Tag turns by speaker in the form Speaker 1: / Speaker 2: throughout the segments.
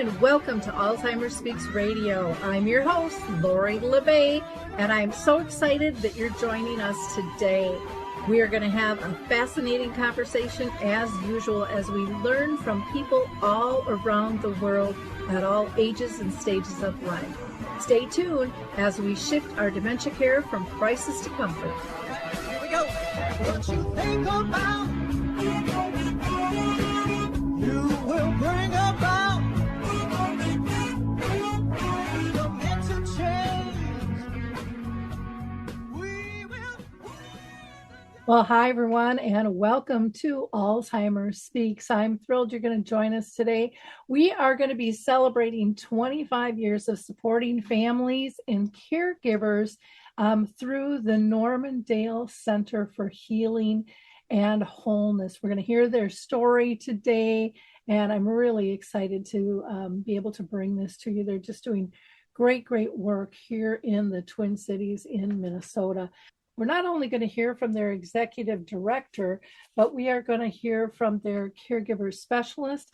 Speaker 1: and welcome to Alzheimer Speaks Radio. I'm your host, Lori LeBay, and I'm so excited that you're joining us today. We are going to have a fascinating conversation as usual as we learn from people all around the world at all ages and stages of life. Stay tuned as we shift our dementia care from crisis to comfort.
Speaker 2: Here we go. What you think about, you will bring about the mental change. We will.
Speaker 1: Well, hi, everyone, and welcome to Alzheimer Speaks. I'm thrilled you're going to join us today. We are going to be celebrating 25 years of supporting families and caregivers through the Normandale Center for Healing and Wholeness. We're going to hear their story today, and I'm really excited to be able to bring this to you. They're just doing great work here in the Twin Cities in Minnesota. We're not only going to hear from their executive director, but we are going to hear from their caregiver specialist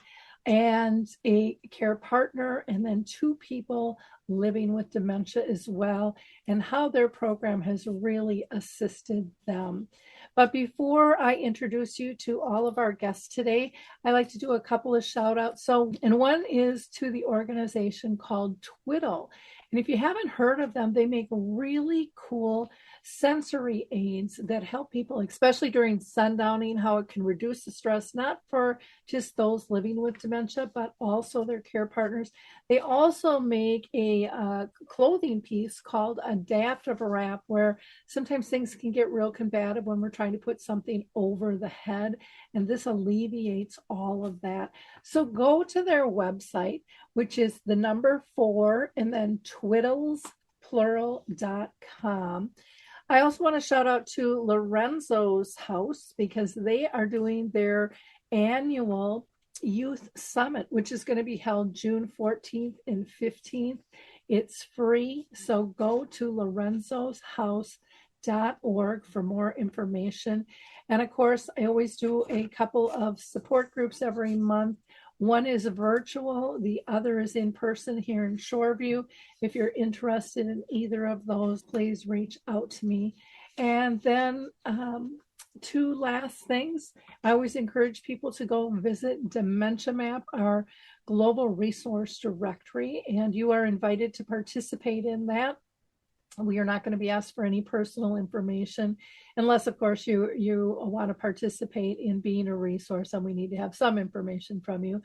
Speaker 1: and a care partner, and then two people living with dementia as well, and how their program has really assisted them. But before I introduce you to all of our guests today, I like to do a couple of shout outs. And one is to the organization called Twiddle. And if you haven't heard of them, they make really cool sensory aids that help people, especially during sundowning, how it can reduce the stress, not for just those living with dementia, but also their care partners. They also make a clothing piece called Adaptive Wrap, where sometimes things can get real combative when we're trying to put something over the head, and this alleviates all of that. So go to their website, which is the number 4 and then twiddlesplural.com. I also want to shout out to Lorenzo's House because they are doing their annual Youth Summit, which is going to be held June 14th and 15th. It's free, so go to lorenzoshouse.org for more information. And of course, I always do a couple of support groups every month. One is virtual, the other is in person here in Shoreview. If you're interested in either of those, please reach out to me. And then two last things. I always encourage people to go visit Dementia Map, our global resource directory, and you are invited to participate in that. We are not going to be asked for any personal information unless, of course, you want to participate in being a resource, and we need to have some information from you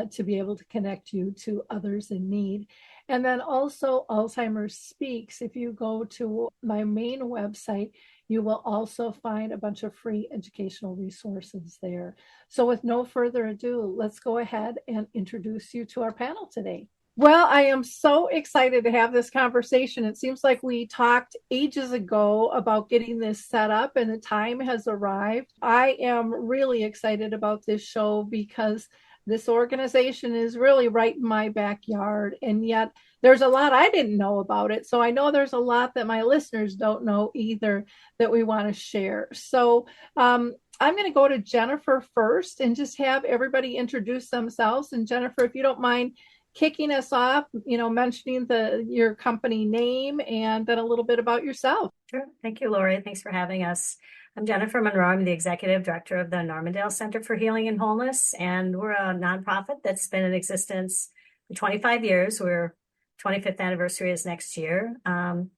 Speaker 1: to be able to connect you to others in need. And then also Alzheimer Speaks. If you go to my main website, you will also find a bunch of free educational resources there. So with no further ado, let's go ahead and introduce you to our panel today. Well, I am so excited to have this conversation. It seems like we talked ages ago about getting this set up, and the time has arrived. I am really excited about this show because this organization is really right in my backyard, and yet there's a lot I didn't know about it. So I know there's a lot that my listeners don't know either that we want to share. So I'm going to go to Jennifer first and just have everybody introduce themselves. And Jennifer, if you don't mind kicking us off, mentioning your company name and then a little bit about yourself.
Speaker 3: Sure. Thank you, Lori. Thanks for having us. I'm Jennifer Monroe. I'm the executive director of the Normandale Center for Healing and Wholeness, and we're a nonprofit that's been in existence for 25 years. Our 25th anniversary is next year. And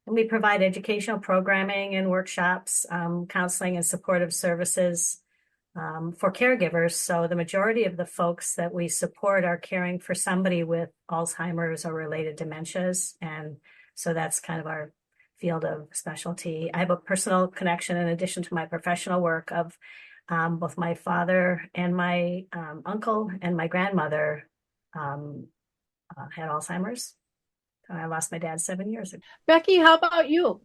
Speaker 3: we provide educational programming and workshops, counseling and supportive services for caregivers. So the majority of the folks that we support are caring for somebody with Alzheimer's or related dementias. And so that's kind of our field of specialty. I have a personal connection in addition to my professional work of both my father and my uncle and my grandmother had Alzheimer's. I lost my dad 7 years ago.
Speaker 1: Becky, how about you?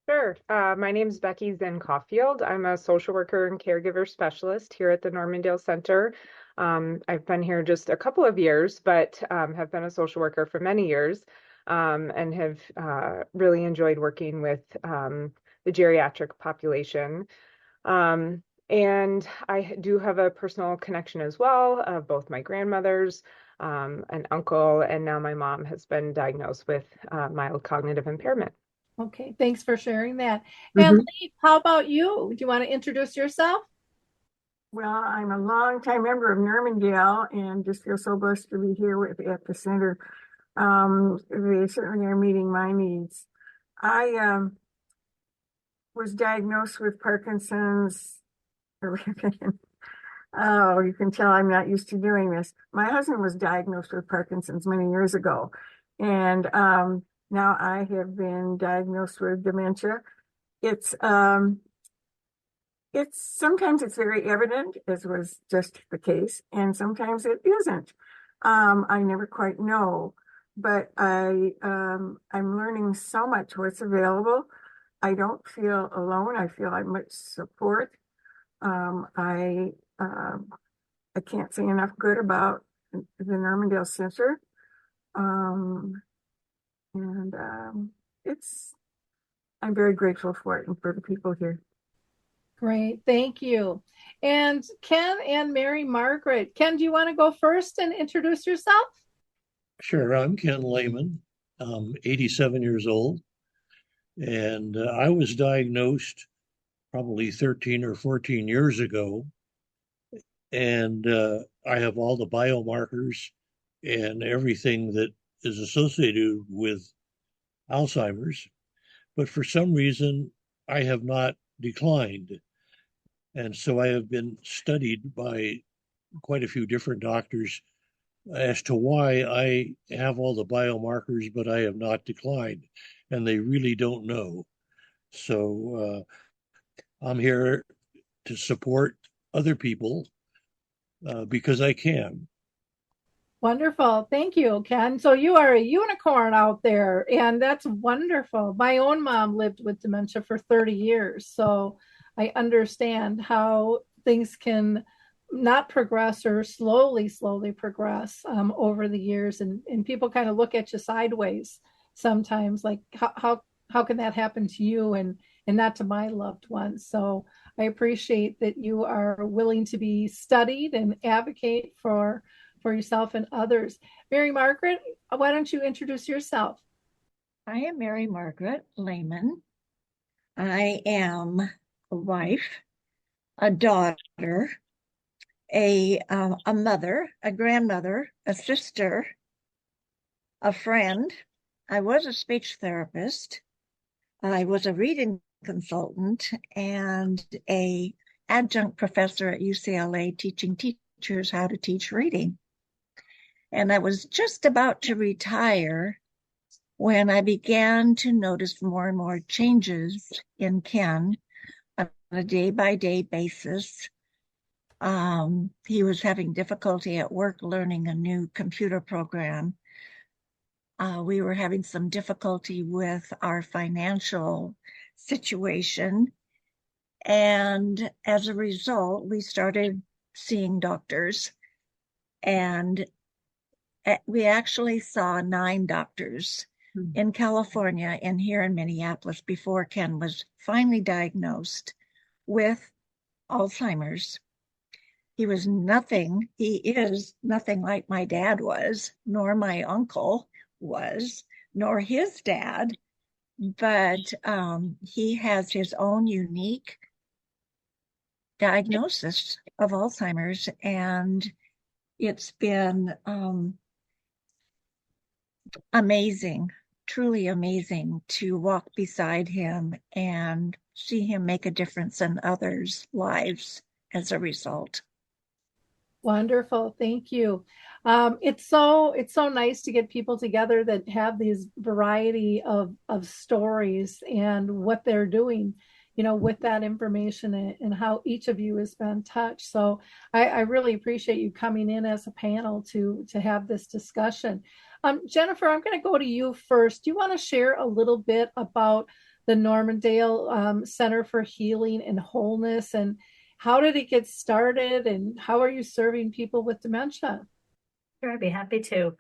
Speaker 4: Sure. My name is Becky Zinn-Caulfield. I'm a social worker and caregiver specialist here at the Normandale Center. I've been here just a couple of years, but have been a social worker for many years and have really enjoyed working with the geriatric population. And I do have a personal connection as well of both my grandmothers an uncle, and now my mom has been diagnosed with mild cognitive impairment.
Speaker 1: Okay, thanks for sharing that. And Lee, how about you? Do you want to introduce yourself?
Speaker 5: Well, I'm a longtime member of Normandale and just feel so blessed to be here at the center. They certainly are meeting my needs. I was diagnosed with Parkinson's. Oh, you can tell I'm not used to doing this. My husband was diagnosed with Parkinson's many years ago, and now I have been diagnosed with dementia. It's sometimes it's very evident, as was just the case, and sometimes it isn't. I never quite know, but I'm learning so much what's available. I don't feel alone. I feel like much support. I can't say enough good about the Normandale Center, and I'm very grateful for it and for the people here.
Speaker 1: Great, thank you. And Ken and Mary Margaret. Ken, do you want to go first and introduce yourself?
Speaker 6: Sure, I'm Ken Lehmann. I'm 87 years old, and I was diagnosed probably 13 or 14 years ago, and I have all the biomarkers and everything that is associated with Alzheimer's, but for some reason I have not declined. And so I have been studied by quite a few different doctors as to why I have all the biomarkers, but I have not declined, and they really don't know. So I'm here to support other people because I can.
Speaker 1: Wonderful. Thank you, Ken. So you are a unicorn out there, and that's wonderful. My own mom lived with dementia for 30 years, so I understand how things can not progress or slowly progress over the years, and people kind of look at you sideways sometimes, like how can that happen to you and not to my loved ones. So I appreciate that you are willing to be studied and advocate for yourself and others. Mary Margaret, why don't you introduce yourself?
Speaker 7: I am Mary Margaret Lehmann. I am a wife, a daughter, a mother, a grandmother, a sister, a friend. I was a speech therapist. I was a reading consultant and a adjunct professor at UCLA teaching teachers how to teach reading. And I was just about to retire when I began to notice more and more changes in Ken on a day-by-day basis. He was having difficulty at work learning a new computer program. We were having some difficulty with our financial situation. And as a result, we started seeing doctors. And we actually saw 9 doctors in California and here in Minneapolis before Ken was finally diagnosed with Alzheimer's. He is nothing like my dad was, nor my uncle was, nor his dad, but he has his own unique diagnosis of Alzheimer's, and it's been amazing, truly amazing to walk beside him and see him make a difference in others' lives as a result.
Speaker 1: Wonderful. Thank you. It's so nice to get people together that have these variety of stories and what they're doing, with that information and how each of you has been touched. So I really appreciate you coming in as a panel to have this discussion. Jennifer, I'm going to go to you first. Do you want to share a little bit about the Normandale Center for Healing and Wholeness, and how did it get started, and how are you serving people with dementia?
Speaker 3: Sure, I'd be happy to.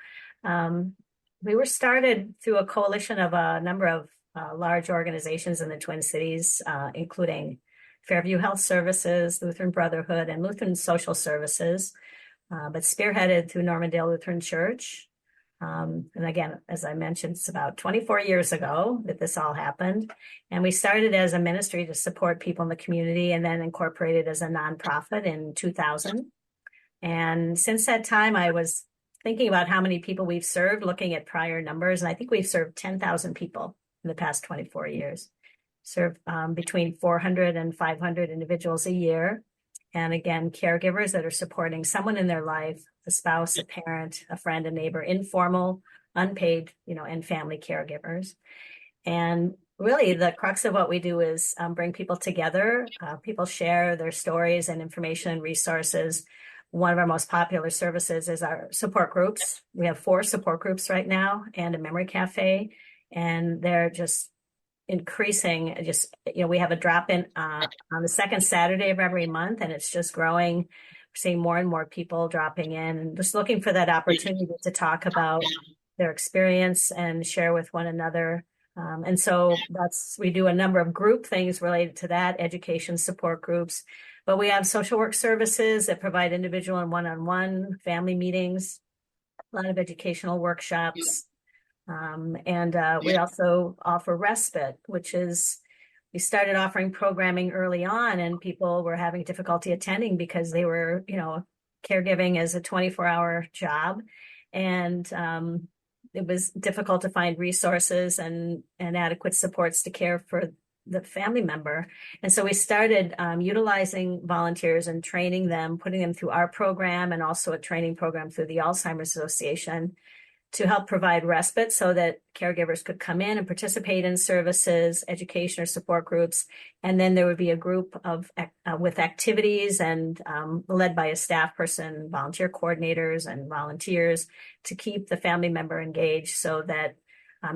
Speaker 3: We were started through a coalition of a number of large organizations in the Twin Cities, including Fairview Health Services, Lutheran Brotherhood, and Lutheran Social Services. but spearheaded through Normandale Lutheran Church. And again, as I mentioned, it's about 24 years ago that this all happened. And we started as a ministry to support people in the community and then incorporated as a nonprofit in 2000. And since that time, I was thinking about how many people we've served, looking at prior numbers. And I think we've served 10,000 people in the past 24 years, served between 400 and 500 individuals a year. And again, caregivers that are supporting someone in their life, a spouse, a parent, a friend, a neighbor, informal, unpaid, and family caregivers. And really the crux of what we do is bring people together. People share their stories and information and resources. One of our most popular services is our support groups. We have 4 support groups right now and a memory cafe, and they're just increasing. We have a drop-in on the second Saturday of every month, and it's just growing. We're seeing more and more people dropping in and just looking for that opportunity to talk about their experience and share with one another. And so we do a number of group things related to that, education support groups, but we have social work services that provide individual and one-on-one family meetings, a lot of educational workshops. We also offer respite, which is, we started offering programming early on and people were having difficulty attending because they were, caregiving as a 24-hour job. And it was difficult to find resources and adequate supports to care for the family member. And so we started utilizing volunteers and training them, putting them through our program and also a training program through the Alzheimer's Association to help provide respite so that caregivers could come in and participate in services, education or support groups. And then there would be a group with activities and led by a staff person, volunteer coordinators and volunteers to keep the family member engaged so that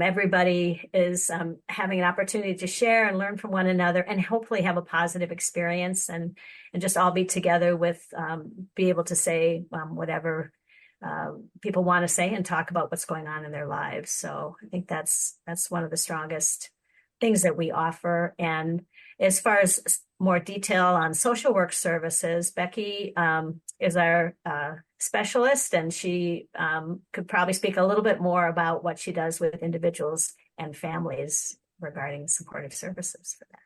Speaker 3: everybody is having an opportunity to share and learn from one another and hopefully have a positive experience and just all be together with, be able to say whatever people want to say and talk about what's going on in their lives. So I think that's one of the strongest things that we offer. And as far as more detail on social work services, Becky is our specialist, and she could probably speak a little bit more about what she does with individuals and families regarding supportive services for that.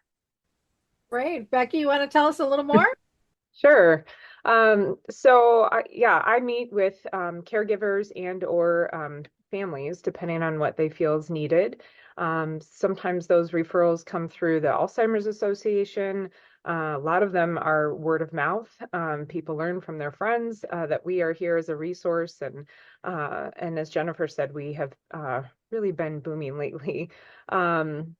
Speaker 1: Great. Becky, you want to tell us a little more?
Speaker 4: Sure. I meet with caregivers and or families, depending on what they feel is needed. Sometimes those referrals come through the Alzheimer's Association. A lot of them are word of mouth. People learn from their friends that we are here as a resource. And as Jennifer said, we have really been booming lately. Caregivers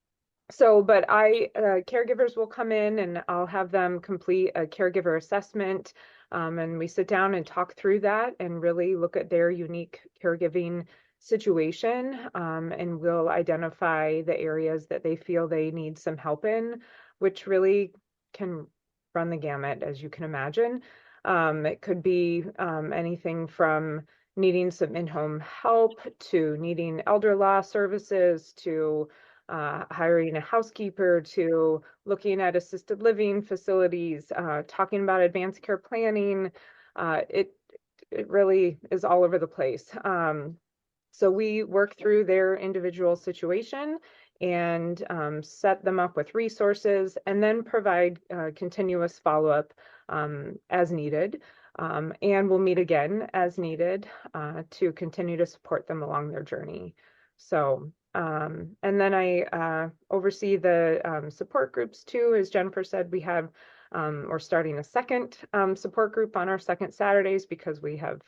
Speaker 4: will come in and I'll have them complete a caregiver assessment. And we sit down and talk through that and really look at their unique caregiving situation. And we'll identify the areas that they feel they need some help in, which really can run the gamut, as you can imagine. It could be anything from needing some in-home help to needing elder law services to hiring a housekeeper to looking at assisted living facilities, talking about advanced care planning. It really is all over the place. So we work through their individual situation and set them up with resources and then provide continuous follow-up as needed. And we'll meet again as needed to continue to support them along their journey. So and then I oversee the support groups too. As Jennifer said, we have, we're starting a second support group on our second Saturdays because we have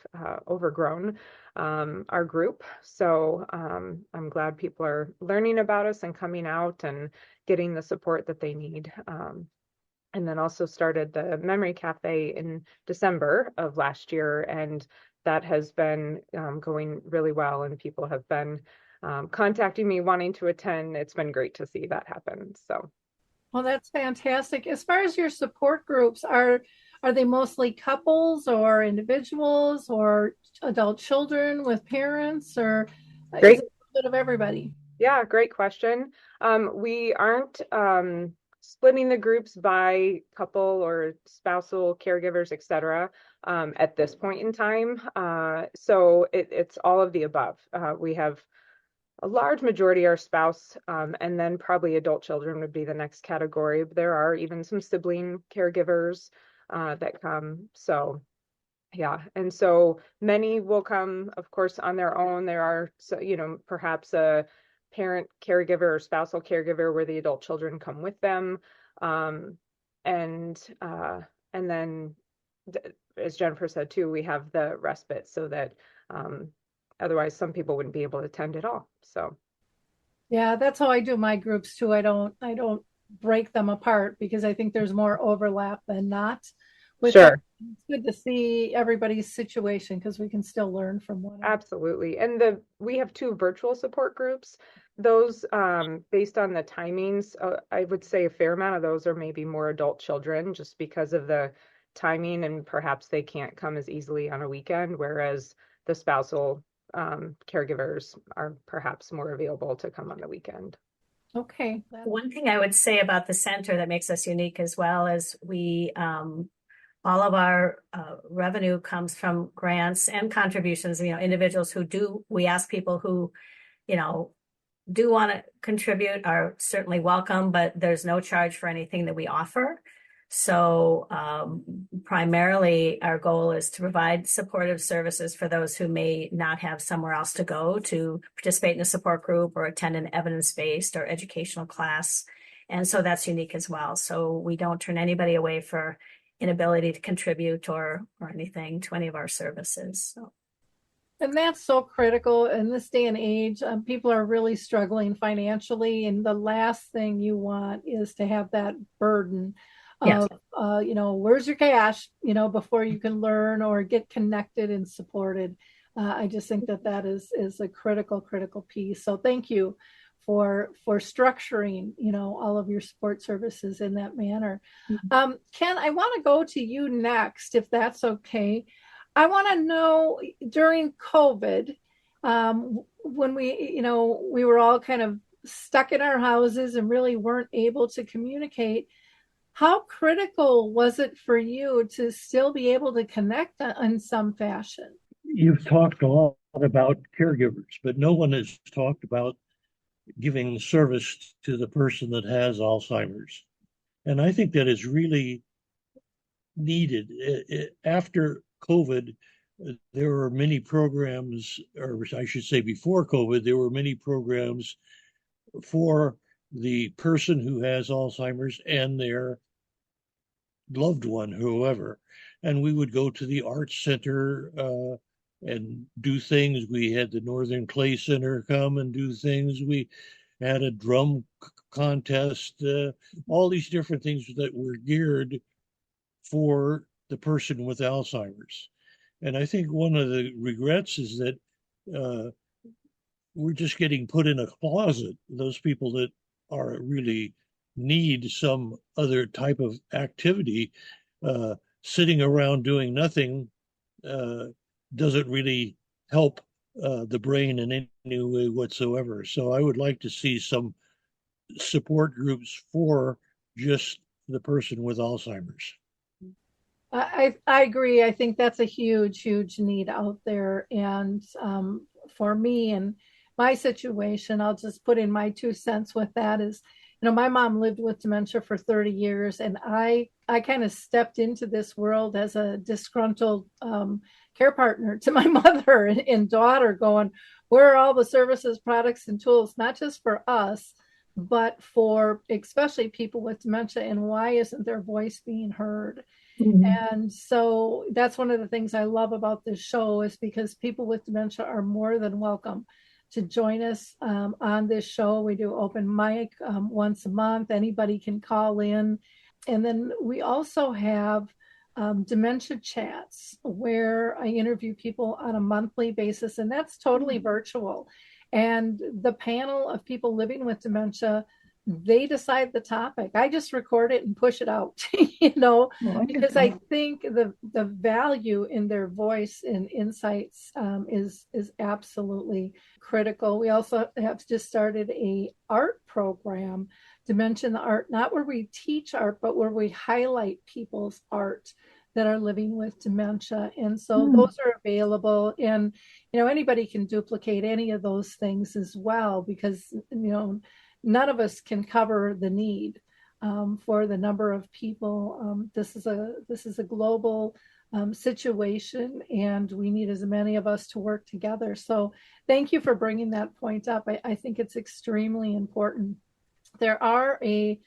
Speaker 4: overgrown our group. So I'm glad people are learning about us and coming out and getting the support that they need. And then also started the Memory Cafe in December of last year. And that has been going really well, and people have been contacting me wanting to attend. It's been great to see that happen. So,
Speaker 1: well, that's fantastic. As far as your support groups, are they mostly couples or individuals or adult children with parents, or is it a bit of everybody?
Speaker 4: Yeah, great question. We aren't splitting the groups by couple or spousal caregivers, etc. At this point in time. So it's all of the above. We have a large majority are spouse, and then probably adult children would be the next category. There are even some sibling caregivers that come. So yeah, and so many will come, of course, on their own. There are, so, perhaps a parent caregiver or spousal caregiver where the adult children come with them. And then, as Jennifer said too, we have the respite so that otherwise some people wouldn't be able to attend at all. So
Speaker 1: Yeah, that's how I do my groups too. I don't break them apart because I think there's more overlap than not with them.
Speaker 4: sure.
Speaker 1: It's good to see everybody's situation because we can still learn from one another.
Speaker 4: Absolutely. And we have 2 virtual support groups. Those, based on the timings, I would say a fair amount of those are maybe more adult children just because of the timing, and perhaps they can't come as easily on a weekend, whereas the spousal caregivers are perhaps more available to come on the weekend.
Speaker 1: Okay.
Speaker 3: One thing I would say about the center that makes us unique as well is we all of our revenue comes from grants and contributions. Individuals we ask people who, do want to contribute are certainly welcome, but there's no charge for anything that we offer. So primarily our goal is to provide supportive services for those who may not have somewhere else to go to participate in a support group or attend an evidence-based or educational class. And so that's unique as well. So we don't turn anybody away for inability to contribute or anything to any of our services. So.
Speaker 1: And that's so critical in this day and age. People are really struggling financially, and the last thing you want is to have that burden of, where's your cash, before you can learn or get connected and supported. I just think that is a critical piece. So thank you for structuring, all of your support services in that manner. Mm-hmm. Ken, I want to go to you next, if that's okay. I want to know, during COVID, when we were all kind of stuck in our houses and really weren't able to communicate, how critical was it for you to still be able to connect in some fashion?
Speaker 6: You've talked a lot about caregivers, but no one has talked about giving service to the person that has Alzheimer's. And I think that is really needed. After COVID, there were many programs, or I should say before COVID, there were many programs for the person who has Alzheimer's and their loved one, whoever. And we would go to the Arts Center and do things. We had the Northern Clay Center come and do things. We had a drum contest, all these different things that were geared for the person with Alzheimer's. And I think one of the regrets is that we're just getting put in a closet. Those people that are really need some other type of activity, sitting around doing nothing doesn't really help the brain in any way whatsoever. So I would like to see some support groups for just the person with Alzheimer's.
Speaker 1: I agree. I think that's a huge need out there. And for me and my situation, I'll just put in my 2 cents with that is, my mom lived with dementia for 30 years, and I kind of stepped into this world as a disgruntled care partner to my mother and daughter, going, where are all the services, products, and tools, not just for us, but for especially people with dementia, and why isn't their voice being heard? Mm-hmm. And so that's one of the things I love about this show, is because people with dementia are more than welcome to join us on this show. We do open mic once a month. Anybody can call in. And then we also have dementia chats, where I interview people on a monthly basis, and that's totally virtual. And the panel of people living with dementia, they decide the topic. I just record it and push it out, because I think the value in their voice and insights is absolutely critical. We also have just started a art program Dementia in the Art, not where we teach art, but where we highlight people's art that are living with dementia. And so those are available, and anybody can duplicate any of those things as well, because none of us can cover the need for the number of people. This is a global situation, and we need as many of us to work together. So thank you for bringing that point up. I think it's extremely important. There are a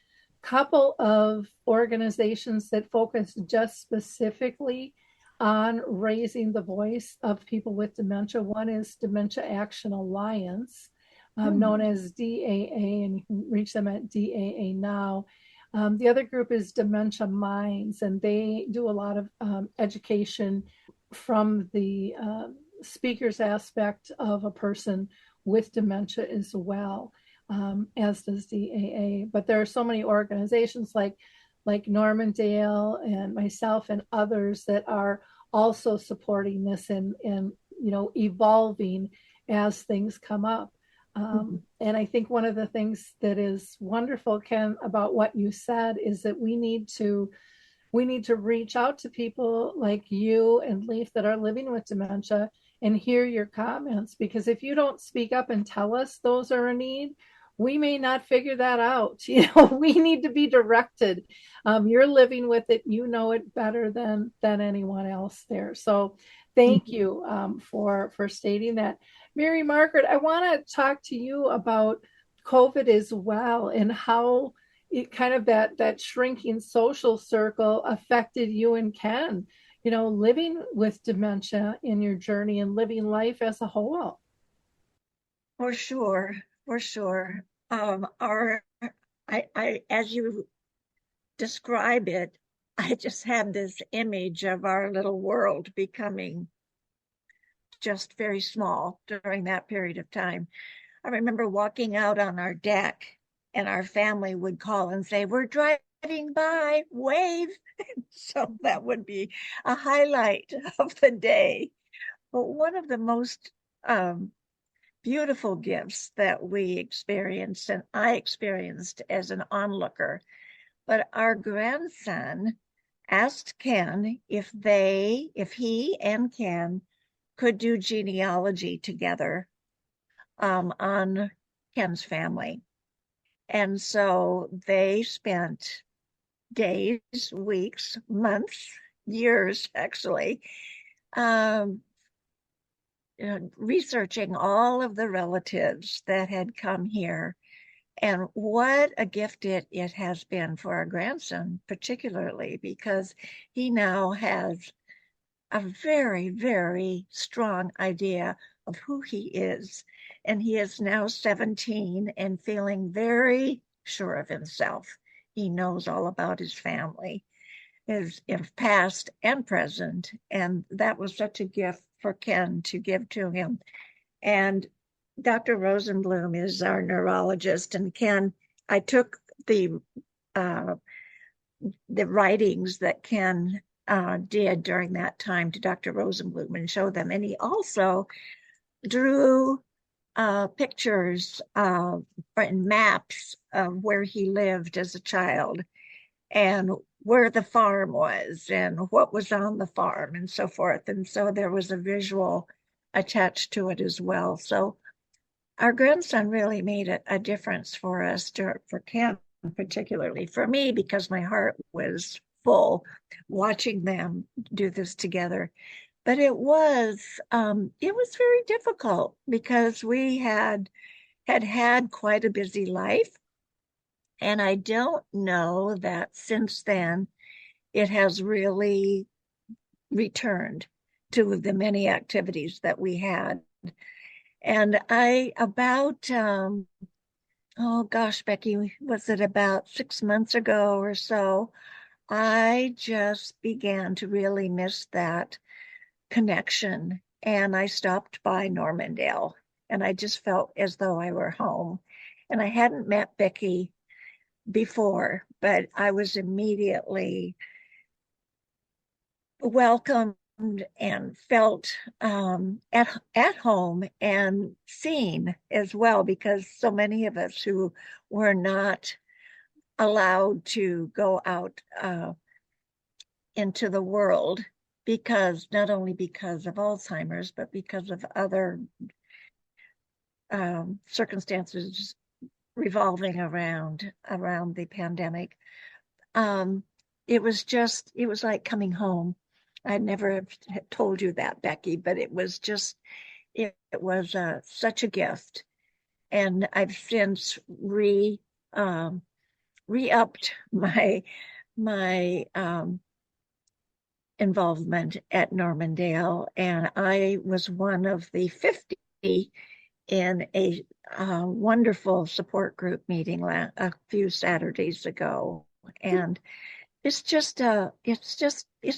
Speaker 1: couple of organizations that focus just specifically on raising the voice of people with dementia. One is Dementia Action Alliance, known as DAA, and you can reach them at DAA Now. The other group is Dementia Minds, and they do a lot of education from the speaker's aspect of a person with dementia as well, as does DAA. But there are so many organizations like Normandale and myself and others that are also supporting this and evolving as things come up. And I think one of the things that is wonderful, Ken, about what you said is that we need to reach out to people like you and Leaf that are living with dementia and hear your comments, because if you don't speak up and tell us those are a need, we may not figure that out. We need to be directed. You're living with it. You know it better than anyone else there. So thank you for stating that. Mary Margaret, I want to talk to you about COVID as well, and how it kind of that shrinking social circle affected you and Ken, living with dementia in your journey and living life as a whole.
Speaker 7: For sure. I as you describe it, I just had this image of our little world becoming just very small during that period of time. I remember walking out on our deck, and our family would call and say, "We're driving by, wave." So that would be a highlight of the day. But one of the most beautiful gifts that we experienced, and I experienced as an onlooker, but our grandson asked Ken if he and Ken could do genealogy together on Ken's family. And so they spent days, weeks, months, years, actually, researching all of the relatives that had come here. And what a gift it has been for our grandson, particularly because he now has a very, very strong idea of who he is. And he is now 17 and feeling very sure of himself. He knows all about his family, his past and present. And that was such a gift for Ken to give to him. And Dr. Rosenblum is our neurologist. And Ken, I took the writings that Ken did during that time to Dr. Rosenblum and showed them. And he also drew pictures and maps of where he lived as a child and where the farm was and what was on the farm and so forth. And so there was a visual attached to it as well. So our grandson really made a difference for us, for Ken particularly, for me, because my heart was full watching them do this together. But it was very difficult because we had quite a busy life. And I don't know that since then it has really returned to the many activities that we had. And Becky, was it about 6 months ago or so, I just began to really miss that connection. And I stopped by Normandale, and I just felt as though I were home. And I hadn't met Becky before, but I was immediately welcomed and felt at home and seen as well, because so many of us who were not allowed to go out into the world, because not only because of Alzheimer's, but because of other circumstances revolving around the pandemic. It was like coming home. I never told you that, Becky, but it was such a gift. And I've since re-upped my involvement at Normandale, and I was one of the 50 in a wonderful support group meeting a few Saturdays ago. And it's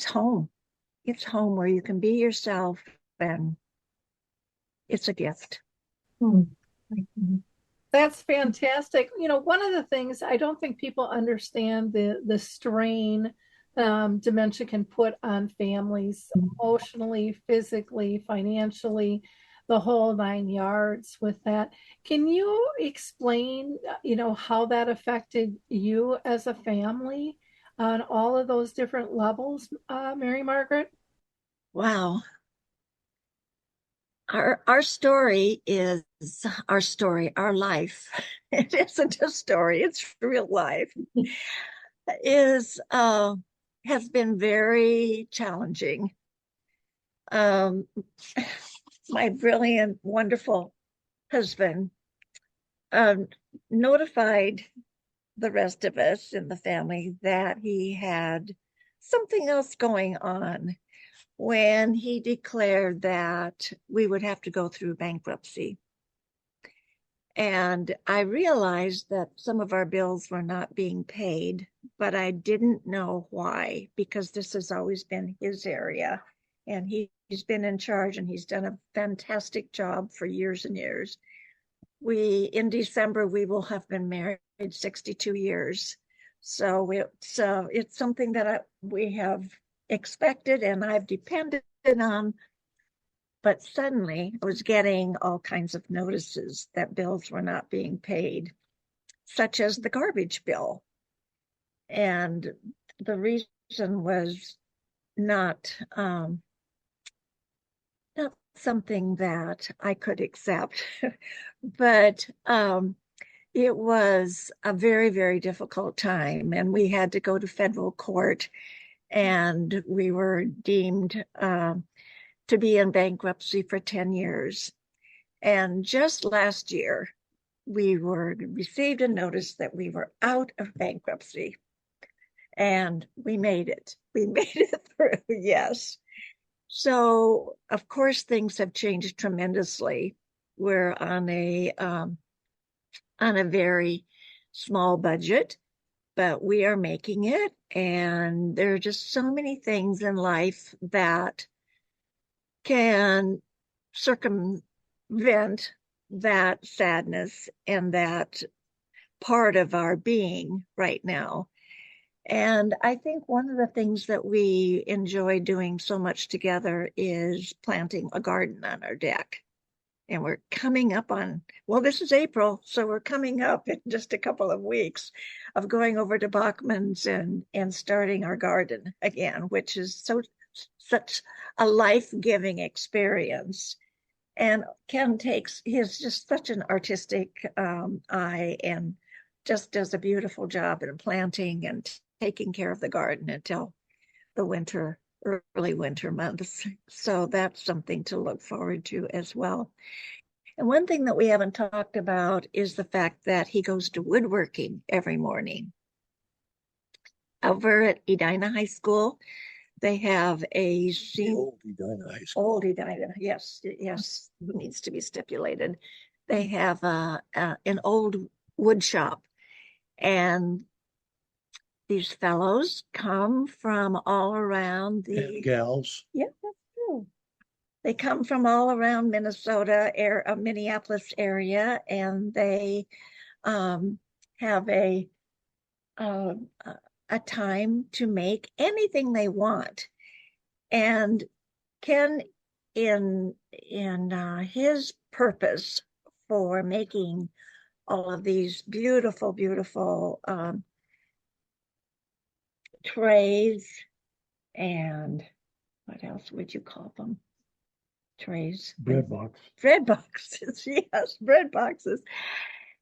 Speaker 7: home. It's home where you can be yourself, and it's a gift.
Speaker 1: That's fantastic. One of the things I don't think people understand the strain dementia can put on families emotionally, physically, financially, the whole 9 yards with that. Can you explain, how that affected you as a family on all of those different levels, Mary Margaret?
Speaker 7: Wow. Our story is our story, our life. It isn't a story, it's real life. Has been very challenging. My brilliant, wonderful husband notified the rest of us in the family that he had something else going on when he declared that we would have to go through bankruptcy. And I realized that some of our bills were not being paid, but I didn't know why, because this has always been his area. And he's been in charge, and he's done a fantastic job for years and years. In December, we will have been married 62 years. So it's something that we have expected and I've depended on. But suddenly I was getting all kinds of notices that bills were not being paid, such as the garbage bill. And the reason was not something that I could accept, but it was a very, very difficult time. And we had to go to federal court, and we were deemed to be in bankruptcy for 10 years. And just last year, we received a notice that we were out of bankruptcy, and we made it. We made it through, yes. So, of course, things have changed tremendously. We're on a very small budget, but we are making it. And there are just so many things in life that can circumvent that sadness and that part of our being right now. And I think one of the things that we enjoy doing so much together is planting a garden on our deck. And we're coming up on, this is April, so we're coming up in just a couple of weeks of going over to Bachman's and starting our garden again, which is such a life-giving experience. And Ken he's just such an artistic eye, and just does a beautiful job in planting and taking care of the garden until the early winter months. So that's something to look forward to as well. And one thing that we haven't talked about is the fact that he goes to woodworking every morning. Over at Edina High School, they have old Edina High School. Old Edina, yes, needs to be stipulated. They have an old wood shop, and these fellows come from all around and gals. Yeah, that's true. They come from all around Minneapolis area, and they have a time to make anything they want. And Ken, in his purpose for making all of these beautiful, beautiful trays and what else would you call them? Trays.
Speaker 6: Bread box.
Speaker 7: Bread boxes, yes, bread boxes.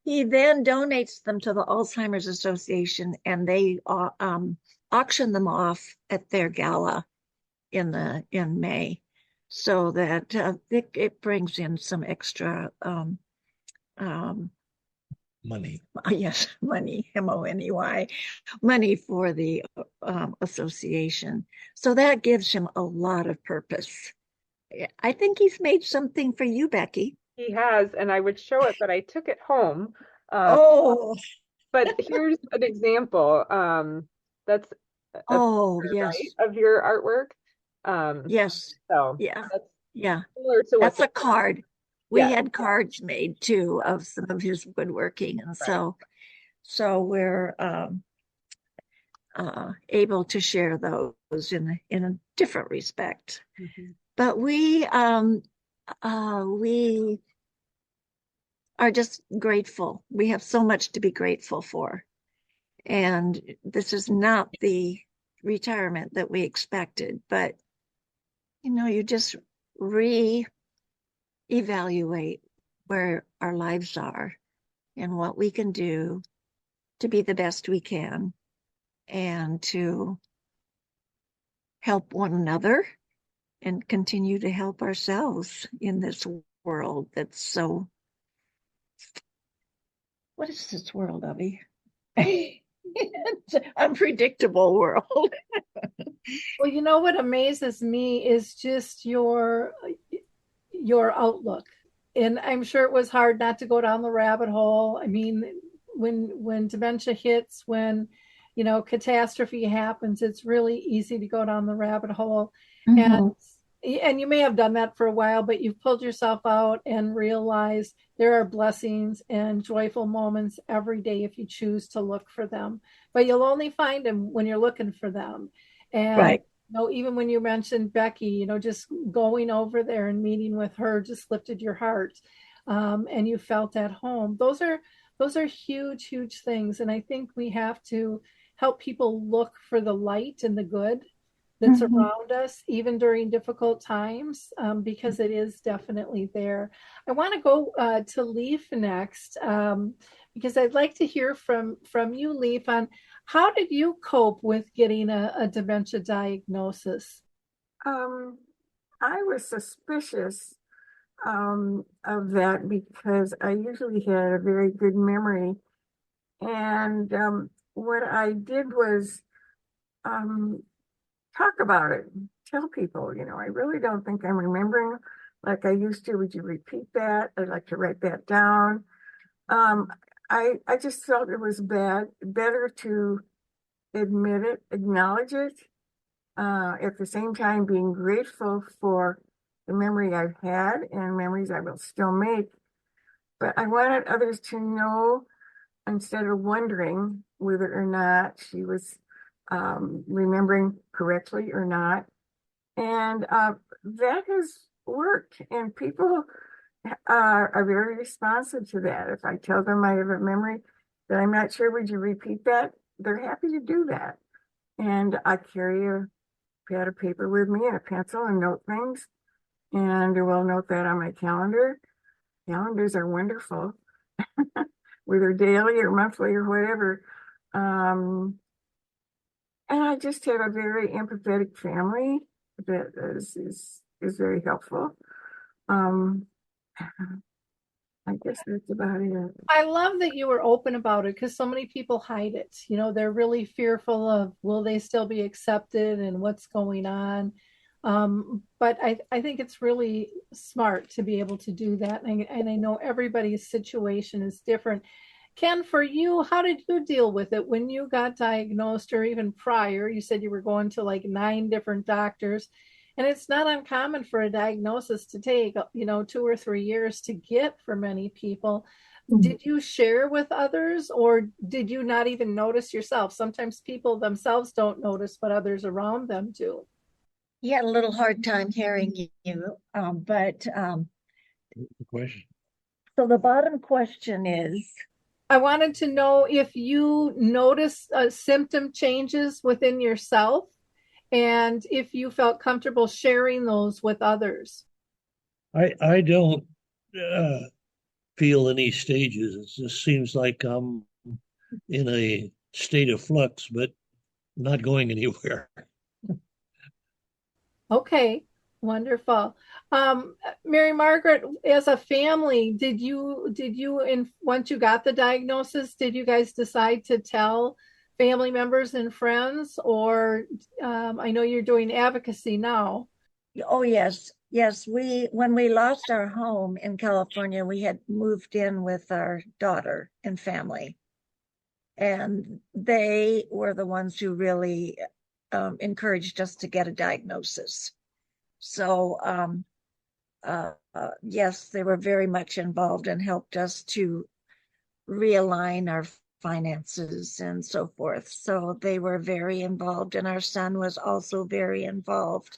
Speaker 7: He then donates them to the Alzheimer's Association, and they auction them off at their gala in May, so that it brings in some extra
Speaker 6: Money.
Speaker 7: yes, money, MONEY, money for the association. So that gives him a lot of purpose. I think he's made something for you, Becky.
Speaker 4: He has, and I would show it, but I took it home.
Speaker 7: Oh,
Speaker 4: But here's an example. That's a
Speaker 7: oh,
Speaker 4: picture,
Speaker 7: yes,
Speaker 4: right, of your artwork.
Speaker 7: yes,
Speaker 4: So
Speaker 7: yeah,
Speaker 4: that's
Speaker 7: yeah.
Speaker 4: similar to what
Speaker 7: That's a card. We
Speaker 4: yeah,
Speaker 7: had cards made too of some of his woodworking, and
Speaker 4: right.
Speaker 7: so we're able to share those in a different respect.
Speaker 4: Mhm.
Speaker 7: But we are just grateful. We have so much to be grateful for, and this is not the retirement that we expected. But you just re-evaluate where our lives are and what we can do to be the best we can and to help one another and continue to help ourselves in this world that's so, what is this world, Abby? It's an unpredictable world.
Speaker 1: Well, you know what amazes me is just your outlook. And I'm sure it was hard not to go down the rabbit hole. I mean, when dementia hits, when catastrophe happens, it's really easy to go down the rabbit hole.
Speaker 7: Mhm.
Speaker 1: And you may have done that for a while, but you've pulled yourself out and realized there are blessings and joyful moments every day if you choose to look for them. But you'll only find them when you're looking for them. And
Speaker 7: Right.
Speaker 1: even when you mentioned Becky, just going over there and meeting with her just lifted your heart, and you felt at home. Those are huge, huge things, and I think we have to help people look for the light and the good that's
Speaker 7: Mhm.
Speaker 1: around us, even during difficult times, because it is definitely there. I want to go to Leaf next, because I'd like to hear from you, Leaf, on how did you cope with getting a dementia diagnosis?
Speaker 5: I was suspicious of that because I usually had a very good memory. And what I did was talk about it, tell people, I really don't think I'm remembering like I used to. Would you repeat that? I'd like to write that down. Um, I just felt it was better to admit it, acknowledge it, at the same time being grateful for the memory I've had and memories I will still make. But I wanted others to know instead of wondering whether or not she was remembering correctly or not. And that has worked. And people are very responsive to that. If I tell them I have a memory that I'm not sure, would you repeat that? They're happy to do that. And I carry a pad of paper with me and a pencil and note things. And I will note that on my calendar. Calendars are wonderful, whether daily or monthly or whatever. And I just have a very empathetic family that is very helpful. Um, I guess that's about it.
Speaker 1: I love that you were open about it because so many people hide it. They're really fearful of will they still be accepted and what's going on. But I think it's really smart to be able to do that. And I know everybody's situation is different. Ken, for you, how did you deal with it when you got diagnosed or even prior? You said you were going to like 9 different doctors. And it's not uncommon for a diagnosis to take, 2 or 3 years to get for many people. Did you share with others or did you not even notice yourself? Sometimes people themselves don't notice, but others around them do.
Speaker 7: He had a little hard time hearing you, but
Speaker 6: The question.
Speaker 7: so the bottom question is,
Speaker 1: I wanted to know if you notice symptom changes within yourself and if you felt comfortable sharing those with others.
Speaker 6: I don't uh, feel any stages. It just seems like I'm in a state of flux, but not going anywhere.
Speaker 1: Okay, wonderful. Mary Margaret, as a family, did you once you got the diagnosis, did you guys decide to tell family members and friends, or I know you're doing advocacy now.
Speaker 7: Oh, yes. Yes, when we lost our home in California, we had moved in with our daughter and family. And they were the ones who really encouraged us to get a diagnosis. So, yes, they were very much involved and helped us to realign our finances and so forth. So they were very involved, and our son was also very involved.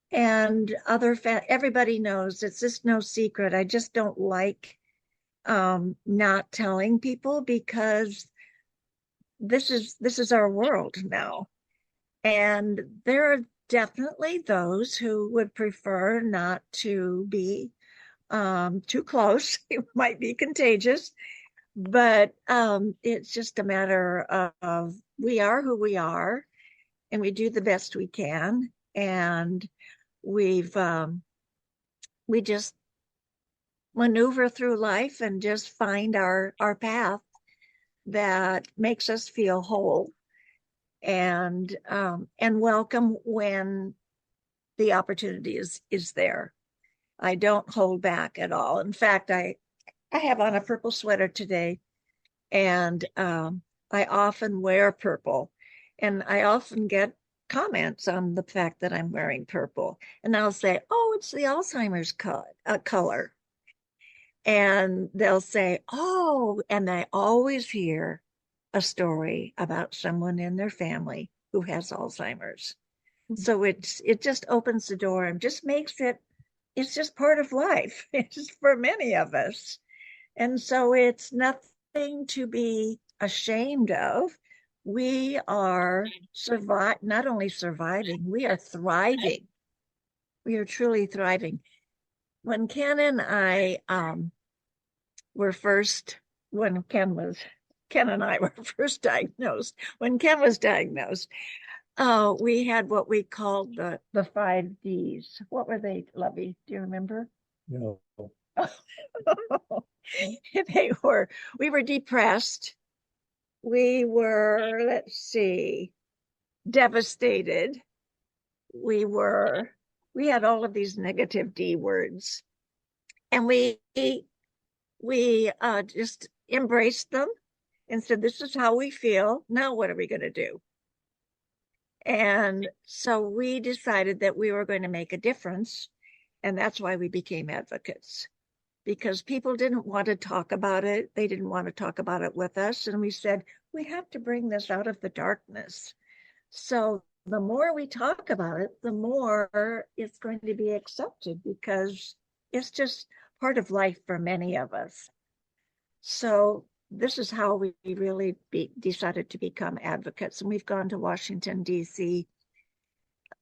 Speaker 7: And everybody knows it's just no secret. I just don't like not telling people because this is our world now. And there are definitely those who would prefer not to be too close. It might be contagious, but it's just a matter of we are who we are, and we do the best we can, and we just maneuver through life and just find our path that makes us feel whole and welcome when the opportunity is there. I don't hold back at all. In fact, I have on a purple sweater today, and I often wear purple, and I often get comments on the fact that I'm wearing purple, and I'll say, "Oh, it's the Alzheimer's color," and they'll say, "Oh," and I always hear a story about someone in their family who has Alzheimer's. So it just opens the door and just makes it's just part of life. It's just for many of us. And so it's nothing to be ashamed of. We are not only surviving, we are thriving. We are truly thriving. When Ken and I Ken and I were first diagnosed. When Ken was diagnosed, we had what we called the 5Ds. What were they, Lovey? Do you remember?
Speaker 6: No.
Speaker 7: We were depressed. We were, let's see, devastated. We had all of these negative D words, and we just embraced them and said, "This is how we feel. Now what are we going to do?" And so we decided that we were going to make a difference. And that's why we became advocates, because people didn't want to talk about it. They didn't want to talk about it with us. And we said, we have to bring this out of the darkness. So the more we talk about it, the more it's going to be accepted, because it's just part of life for many of us. So this is how we really decided to become advocates. And we've gone to Washington, D.C.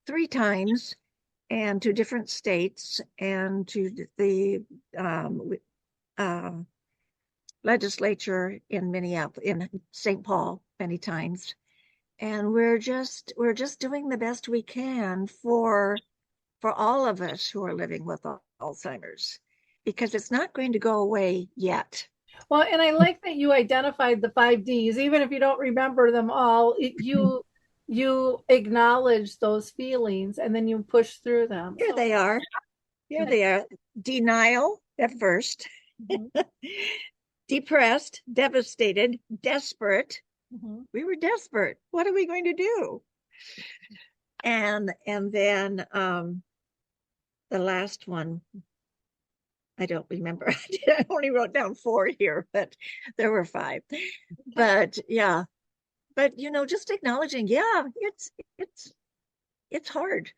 Speaker 7: 3 times, and to different states, and to the legislature in Minneapolis, in St. Paul, many times. And we're just doing the best we can for all of us who are living with Alzheimer's, because it's not going to go away yet.
Speaker 1: Well, and I like that you identified the 5Ds, even if you don't remember them all. You acknowledge those feelings and then you push through them.
Speaker 7: Here they are. Here they are. Denial at first. Mm-hmm. Depressed, devastated, desperate. Mm-hmm. We were desperate. What are we going to do? And then the last one, I don't remember. I only wrote down 4 here, but there were 5. But yeah, but just acknowledging, it's hard.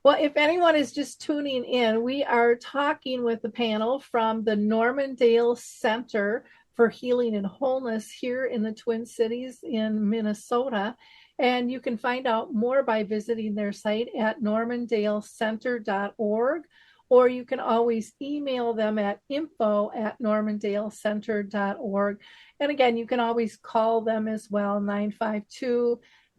Speaker 1: Well, if anyone is just tuning in, we are talking with the panel from the Normandale Center for Healing and Wholeness here in the Twin Cities in Minnesota. And you can find out more by visiting their site at normandale.center.org, or you can always email them at info@normandale.center.org. And again, you can always call them as well,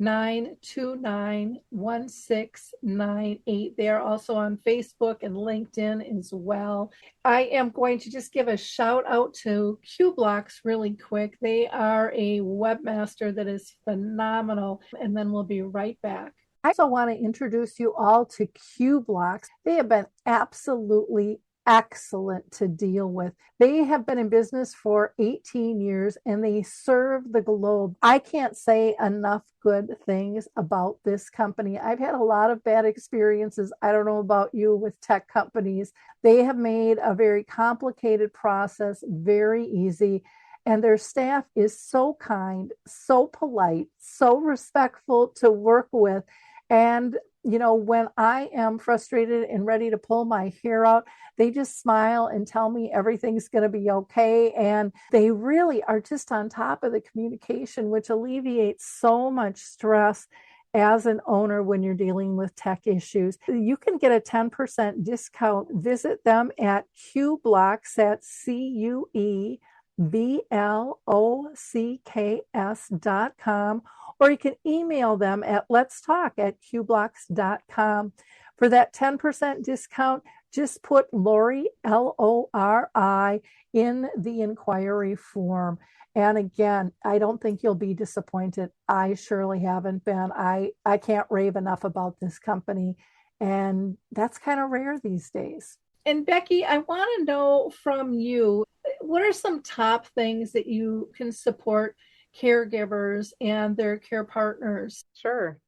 Speaker 1: 952-929-1698. They are also on Facebook and LinkedIn as well. I am going to just give a shout out to QBlocks really quick. They are a webmaster that is phenomenal. And then we'll be right back. I also want to introduce you all to QBlocks. They have been absolutely excellent to deal with. They have been in business for 18 years and they serve the globe. I can't say enough good things about this company. I've had a lot of bad experiences. I don't know about you with tech companies. They have made a very complicated process very easy. And their staff is so kind, so polite, so respectful to work with. And, you know, when I am frustrated and ready to pull my hair out, they just smile and tell me everything's going to be okay. And they really are just on top of the communication, which alleviates so much stress as an owner when you're dealing with tech issues. You can get a 10% discount. Visit them at QBlocks, that's QBlocks.com, or you can email them at letstalk@qblocks.com. For that 10% discount, just put Lori, Lori, in the inquiry form. And again, I don't think you'll be disappointed. I surely haven't been. I can't rave enough about this company. And that's kind of rare these days. And Becky, I want to know from you, what are some top things that you can support caregivers and their care partners?
Speaker 4: Sure.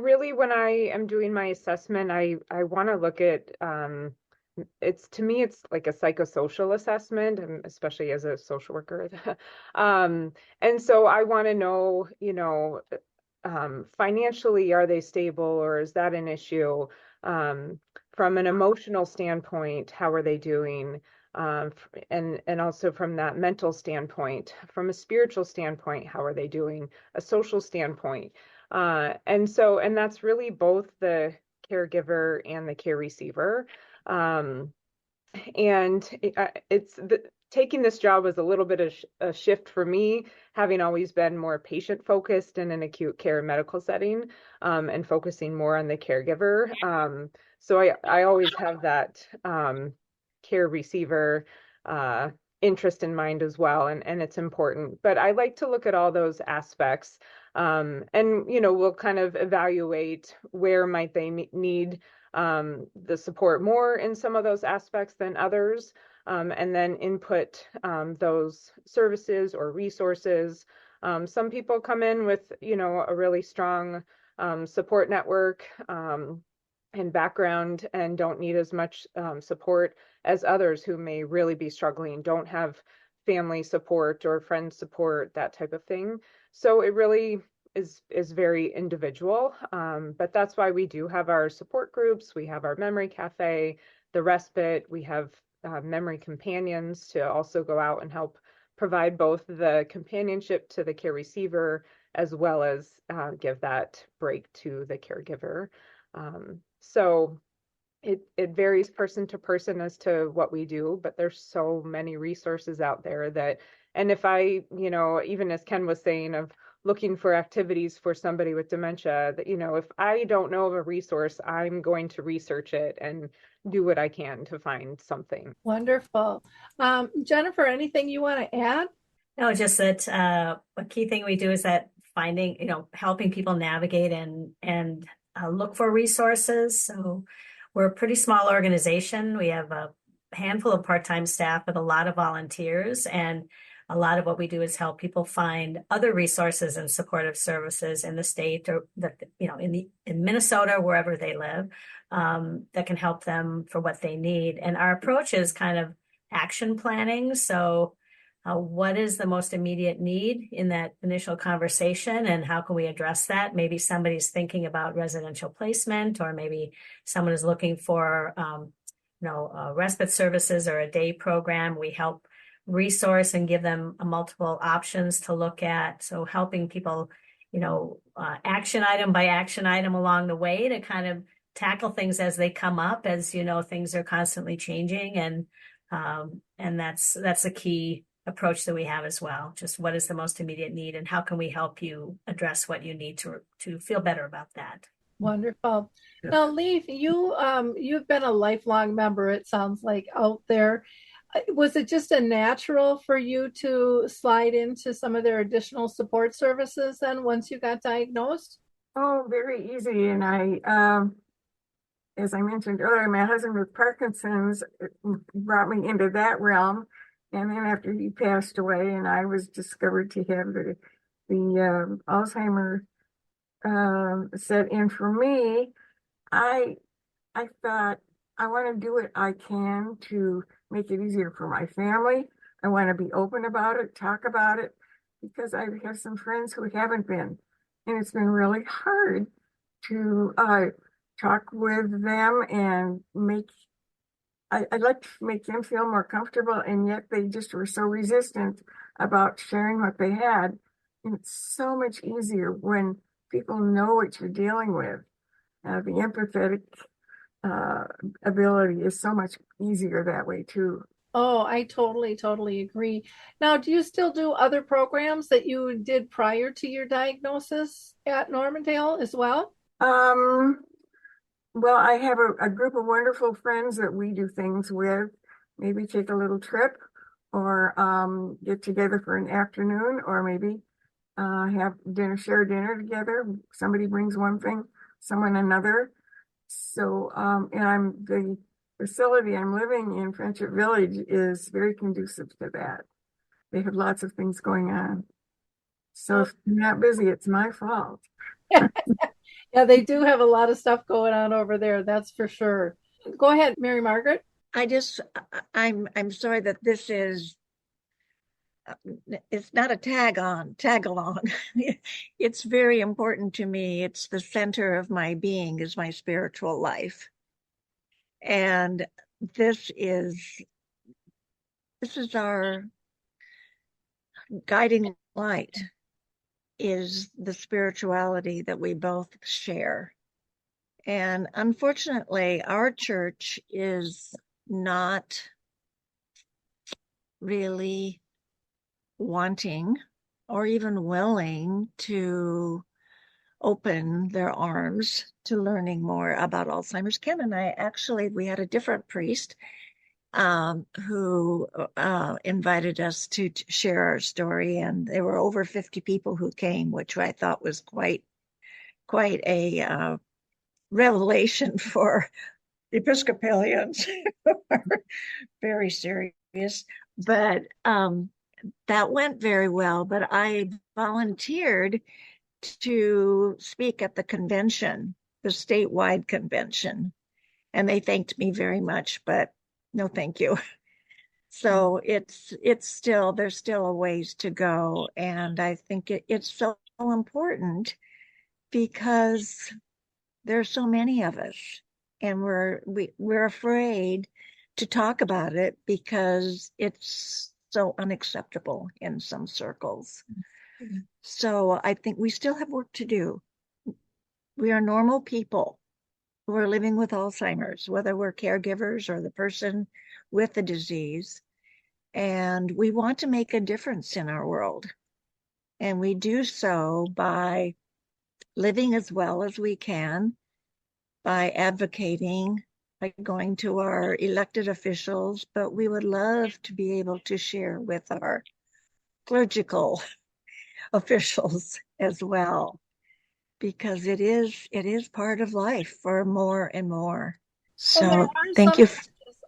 Speaker 4: Really when I am doing my assessment, I want to look at, to me, it's like a psychosocial assessment, especially as a social worker. And so I want to know, financially, are they stable or is that an issue? From an emotional standpoint, how are they doing? And also from that mental standpoint, from a spiritual standpoint, how are they doing? A social standpoint. And that's really both the caregiver and the care receiver. Taking this job was a little bit of a shift for me, having always been more patient focused in an acute care medical setting, and focusing more on the caregiver. So I always have that care receiver interest in mind as well, and it's important. But I like to look at all those aspects, and we'll kind of evaluate where might they need the support more in some of those aspects than others, and then input those services or resources. Some people come in with a really strong support network and background and don't need as much support as others who may really be struggling, don't have family support or friend support, that type of thing. So it really is very individual. But that's why we do have our support groups. We have our memory cafe, the respite. We have memory companions to also go out and help provide both the companionship to the care receiver as well as give that break to the caregiver. So it varies person to person as to what we do, but there's so many resources out there that, and if I, even as Ken was saying, of looking for activities for somebody with dementia, that, if I don't know of a resource, I'm going to research it and do what I can to find something.
Speaker 1: Wonderful. Jennifer, anything you want to add?
Speaker 3: No, just that a key thing we do is that finding, helping people navigate and look for resources. So we're a pretty small organization. We have a handful of part-time staff, but a lot of volunteers. And a lot of what we do is help people find other resources and supportive services in the state or that, in Minnesota, wherever they live, that can help them for what they need. And our approach is kind of action planning. So what is the most immediate need in that initial conversation and how can we address that? Maybe somebody's thinking about residential placement, or maybe someone is looking for, respite services or a day program. We help resource and give them multiple options to look at. So helping people, action item by action item along the way to kind of tackle things as they come up, as things are constantly changing, and that's a key approach that we have as well. Just what is the most immediate need, and how can we help you address what you need to feel better about that.
Speaker 1: Wonderful.
Speaker 6: Yeah.
Speaker 1: Now, Leaf, you've been a lifelong member, it sounds like, out there. Was it just a natural for you to slide into some of their additional support services then once you got diagnosed?
Speaker 5: Oh, very easy. And as I mentioned earlier, my husband with Parkinson's brought me into that realm. And then after he passed away and I was discovered to have the Alzheimer set in for me, I thought I want to do what I can to make it easier for my family. I want to be open about it, talk about it, because I have some friends who haven't been. And it's been really hard to talk with them and I'd like to make them feel more comfortable, and yet they just were so resistant about sharing what they had. And it's so much easier when people know what you're dealing with. The empathetic ability is so much easier that way too.
Speaker 1: Oh, I totally agree. Now, do you still do other programs that you did prior to your diagnosis at Normandale as well?
Speaker 5: Well, I have a group of wonderful friends that we do things with, maybe take a little trip or get together for an afternoon, or maybe have share dinner together. Somebody brings one thing, someone another. So, and the facility I'm living in, Friendship Village, is very conducive to that. They have lots of things going on. So if I'm not busy, it's my fault.
Speaker 1: Yeah, they do have a lot of stuff going on over there, that's for sure. Go ahead, Mary Margaret.
Speaker 7: I'm sorry that this is, it's not a tag along. It's very important to me. It's the center of my being, is my spiritual life. And this is our guiding light, is the spirituality that we both share. And unfortunately, our church is not really wanting or even willing to open their arms to learning more about Alzheimer's. Ken and I we had a different priest who invited us to share our story, and there were over 50 people who came, which I thought was quite a revelation for the Episcopalians. Very serious, but that went very well. But I volunteered to speak at the convention, the statewide convention, and they thanked me very much, but no thank you. So there's still a ways to go, and I think it's so important because there's so many of us, and we're afraid to talk about it because it's so unacceptable in some circles. Mm-hmm. So I think we still have work to do. We are normal people who are living with Alzheimer's, whether we're caregivers or the person with the disease. And we want to make a difference in our world. And we do so by living as well as we can, by advocating, by going to our elected officials, but we would love to be able to share with our clerical officials as well, because it is part of life for more and more. So thank you.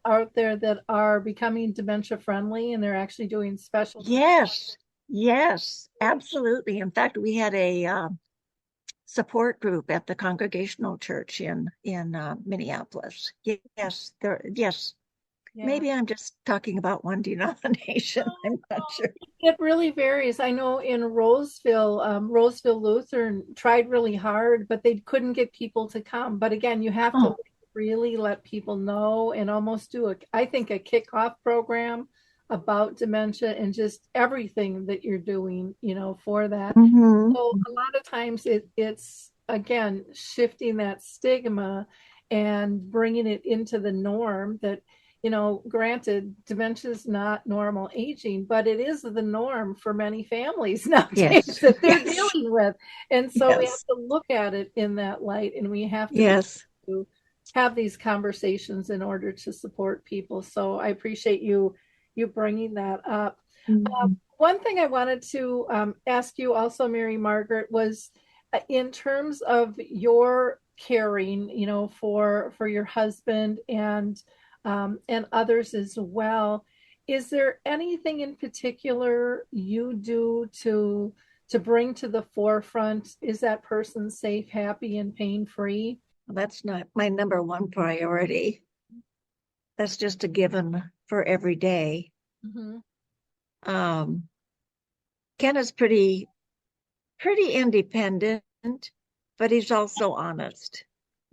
Speaker 1: Out there that are becoming dementia friendly, and they're actually doing special.
Speaker 7: Yes, absolutely. In fact, we had a support group at the Congregational Church in Minneapolis. Yes. Yeah. Maybe I'm just talking about one denomination. I'm not sure.
Speaker 1: It really varies. I know in Roseville Lutheran tried really hard, but they couldn't get people to come. But again, you have to really let people know and almost do I think a kickoff program about dementia and just everything that you're doing, for that.
Speaker 7: Mm-hmm.
Speaker 1: So a lot of times it's again shifting that stigma and bringing it into the norm that, granted, dementia is not normal aging, but it is the norm for many families nowadays
Speaker 7: Yes.
Speaker 1: that they're
Speaker 7: Yes.
Speaker 1: dealing with. And so we have
Speaker 7: Yes.
Speaker 1: to look at it in that light, and we have to be
Speaker 7: Yes.
Speaker 1: able to have these conversations in order to support people. So I appreciate you bringing that up.
Speaker 7: Mhm.
Speaker 1: One thing I wanted to ask you also, Mary Margaret, was in terms of your caring, for your husband and others as well. Is there anything in particular you do to bring to the forefront? Is that person safe, happy, and pain-free?
Speaker 7: That's not my number one priority. That's just a given for every day.
Speaker 1: Mm-hmm.
Speaker 7: Ken is pretty independent, but he's also honest.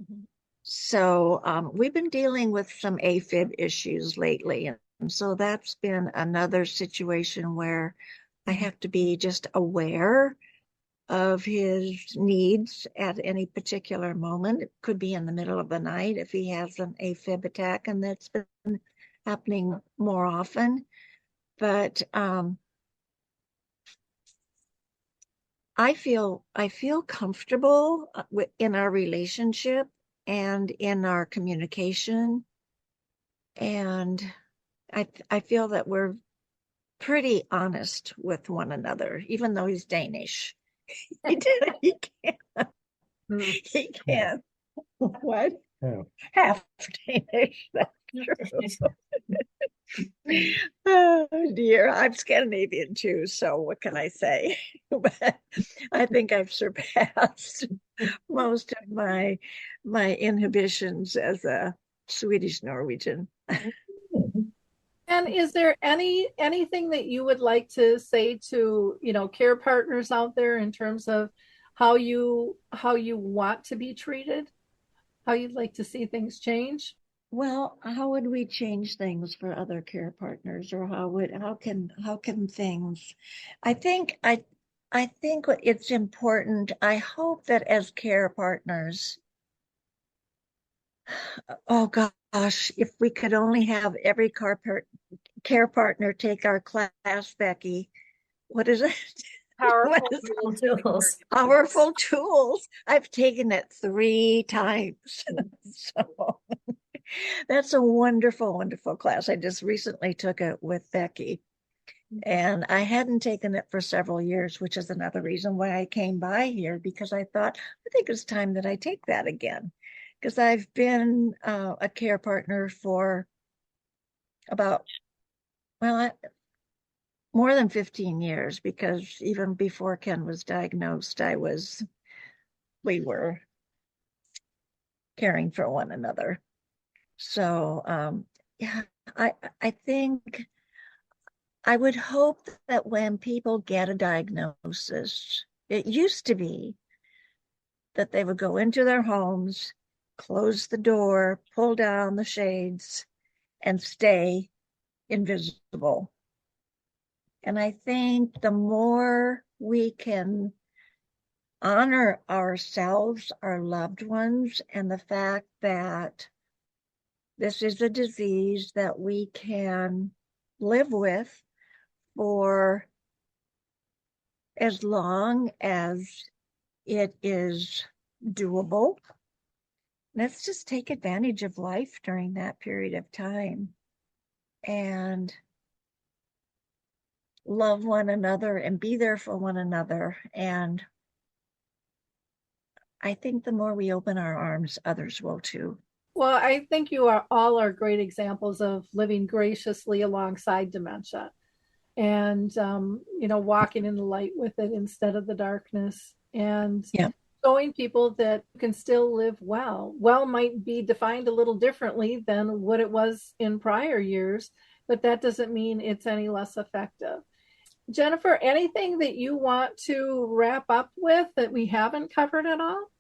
Speaker 1: Mm-hmm.
Speaker 7: So we've been dealing with some AFib issues lately. And so that's been another situation where I have to be just aware of his needs at any particular moment. It could be in the middle of the night if he has an AFib attack, and that's been happening more often. But I feel comfortable in our relationship and in our communication, and I feel that we're pretty honest with one another, even though he's Danish. He can't. He can't. What?
Speaker 6: Yeah.
Speaker 7: Half Danish. That's true. Oh dear, I'm Scandinavian too, so what can I say? But I think I've surpassed most of my inhibitions as a Swedish Norwegian.
Speaker 1: And is there anything that you would like to say to, care partners out there in terms of how you want to be treated, how you'd like to see things change?
Speaker 7: Well, how would we change things for other care partners, or how can things? I think it's important. I hope that as care partners, oh gosh, if we could only have every care partner take our class, Becky. What is it?
Speaker 4: Powerful
Speaker 3: tools.
Speaker 7: Powerful tools. I've taken it 3 times. So that's a wonderful, wonderful class. I just recently took it with Becky, and I hadn't taken it for several years, which is another reason why I came by here, because I thought, I think it's time that I take that again, because I've been a care partner for about, well, more than 15 years, because even before Ken was diagnosed, we were caring for one another. So, yeah, I think I would hope that when people get a diagnosis, it used to be that they would go into their homes, close the door, pull down the shades, and stay invisible. And I think the more we can honor ourselves, our loved ones, and the fact that this is a disease that we can live with for as long as it is doable. Let's just take advantage of life during that period of time and love one another and be there for one another. And I think the more we open our arms, others will too.
Speaker 1: Well, I think you all are great examples of living graciously alongside dementia and, walking in the light with it instead of the darkness, and
Speaker 7: Yeah.
Speaker 1: showing people that you can still live well. Well might be defined a little differently than what it was in prior years, but that doesn't mean it's any less effective. Jennifer, anything that you want to wrap up with that we haven't covered at all?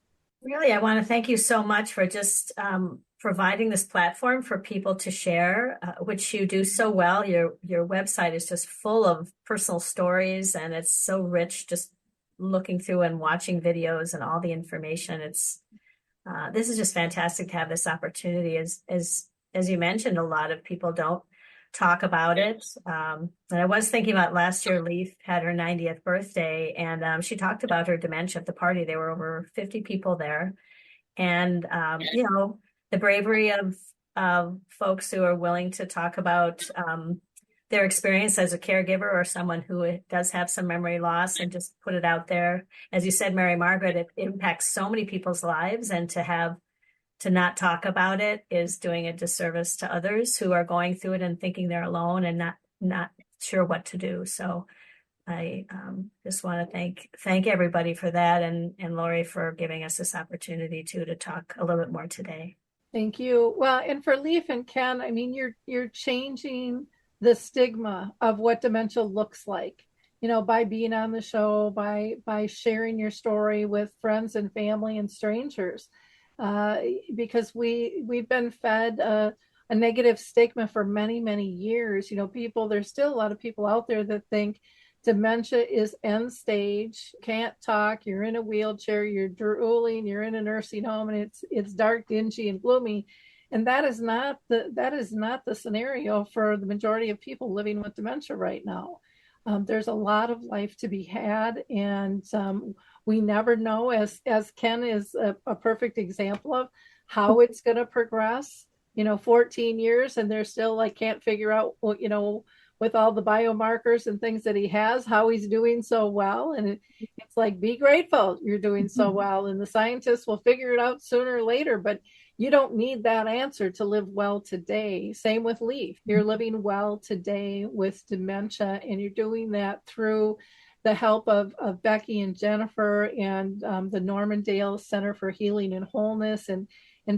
Speaker 3: Really, I want to thank you so much for just providing this platform for people to share, which you do so well. Your website is just full of personal stories, and it's so rich just looking through and watching videos and all the information. It's this is just fantastic to have this opportunity. As you mentioned, a lot of people don't talk about it. And I was thinking about last year, Leaf had her 90th birthday, and she talked about her dementia at the party. There were over 50 people there. And, the bravery of folks who are willing to talk about their experience as a caregiver or someone who does have some memory loss, and just put it out there. As you said, Mary Margaret, it impacts so many people's lives, and to not talk about it is doing a disservice to others who are going through it and thinking they're alone and not sure what to do. So I just want to thank everybody for that, and Lori for giving us this opportunity to talk a little bit more today.
Speaker 1: Thank you. Well, and for Leaf and Ken, I mean, you're changing the stigma of what dementia looks like, by being on the show, by sharing your story with friends and family and strangers, because we've been fed a negative stigma for many, many years. There's still a lot of people out there that think dementia is end stage, can't talk, you're in a wheelchair, you're drooling, you're in a nursing home, and it's dark, dingy, and gloomy. And that is not the scenario for the majority of people living with dementia right now. There's a lot of life to be had, and we never know, as Ken is a perfect example of, how it's going to progress. 14 years, and they're still can't figure out with all the biomarkers and things that he has, how he's doing so well. And it's be grateful you're doing so well. And the scientists will figure it out sooner or later, but you don't need that answer to live well today. Same with Leaf. You're living well today with dementia, and you're doing that through the help of Becky and Jennifer and the Normandale Center for Healing and Wholeness, and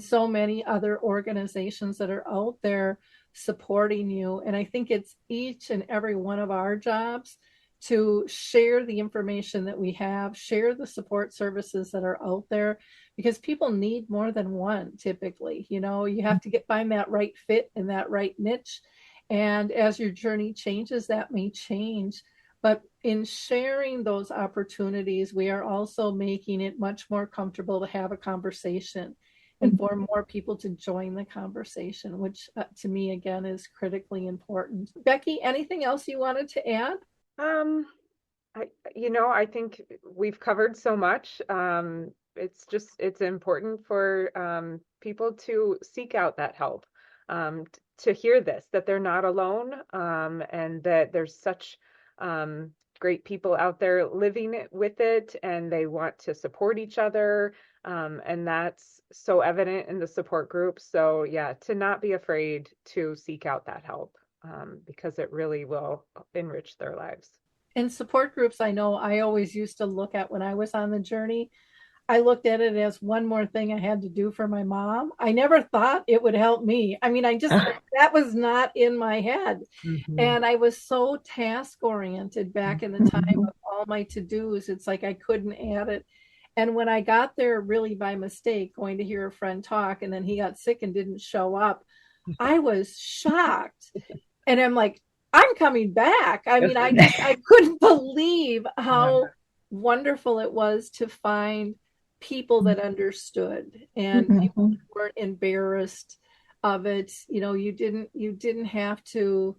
Speaker 1: so many other organizations that are out there supporting you. And I think it's each and every one of our jobs to share the information that we have, share the support services that are out there, because people need more than one typically. You have to find that right fit and that right niche. And as your journey changes, that may change. But in sharing those opportunities, we are also making it much more comfortable to have a conversation and for more people to join the conversation, which to me, again, is critically important. Becky, anything else you wanted to add?
Speaker 4: I think we've covered so much. It's important for people to seek out that help, to hear that they're not alone, and that there's such great people out there living with it, and they want to support each other. And that's so evident in the support group. So yeah, to not be afraid to seek out that help, because it really will enrich their lives.
Speaker 1: And support groups, I know I always used to look at when I was on the journey, I looked at it as one more thing I had to do for my mom. I never thought it would help me. I mean, that was not in my head. Mm-hmm. And I was so task oriented back in the time of all my to-dos. It's I couldn't add it. And when I got there really by mistake, going to hear a friend talk, and then he got sick and didn't show up, I was shocked. And I'm I'm coming back. I mean, I couldn't believe how wonderful it was to find people that understood, and people who weren't embarrassed of it. You didn't have to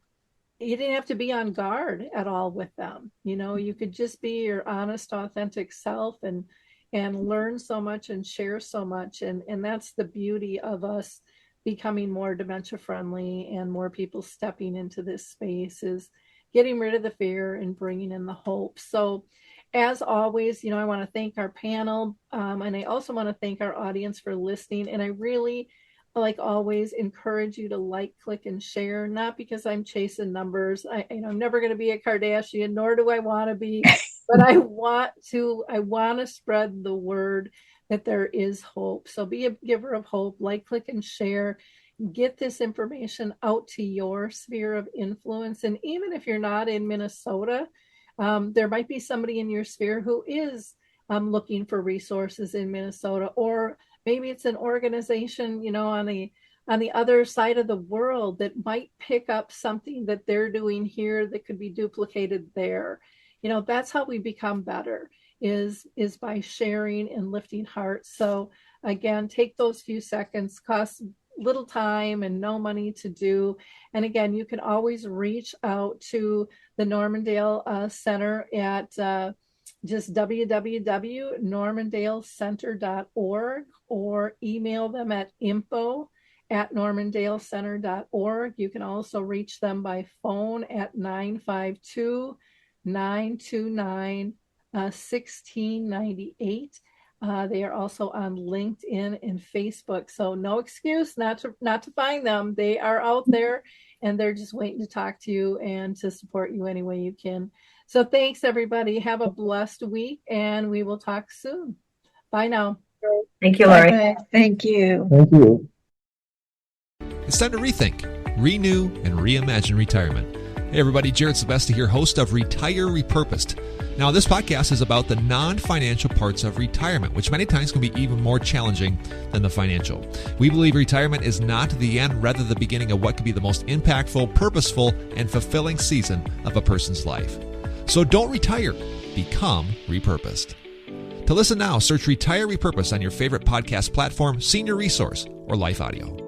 Speaker 1: be on guard at all with them. You could just be your honest, authentic self and learn so much and share so much. And that's the beauty of us becoming more dementia friendly, and more people stepping into this space, is getting rid of the fear and bringing in the hope. So as always, I want to thank our panel, and I also want to thank our audience for listening. And I really, like always, encourage you to click, and share, not because I'm chasing numbers. I'm never going to be a Kardashian, nor do I want to be, but I want to spread the word that there is hope. So be a giver of hope, click, and share. Get this information out to your sphere of influence. And even if you're not in Minnesota, there might be somebody in your sphere who is looking for resources in Minnesota, or Maybe it's an organization, on the other side of the world that might pick up something that they're doing here that could be duplicated there. That's how we become better, is by sharing and lifting hearts. So again, take those few seconds, cost little time and no money to do. And again, you can always reach out to the Normandale Center at just www.normandale.center.org, or email them at info@normandale.center.org. You can also reach them by phone at 952-929-1698. They are also on LinkedIn and Facebook. So no excuse not to find them. They are out there, and they're just waiting to talk to you and to support you any way you can. So thanks, everybody. Have a blessed week, and we will talk soon. Bye now.
Speaker 3: Thank you, Lori.
Speaker 7: Bye. Thank you.
Speaker 6: Thank you.
Speaker 8: It's time to rethink, renew, and reimagine retirement. Hey everybody, Jared Sebesti here, host of Retire Repurposed. Now, this podcast is about the non-financial parts of retirement, which many times can be even more challenging than the financial. We believe retirement is not the end, rather the beginning of what could be the most impactful, purposeful, and fulfilling season of a person's life. So don't retire, become repurposed. To listen now, search Retire Repurposed on your favorite podcast platform, Senior Resource, or Life Audio.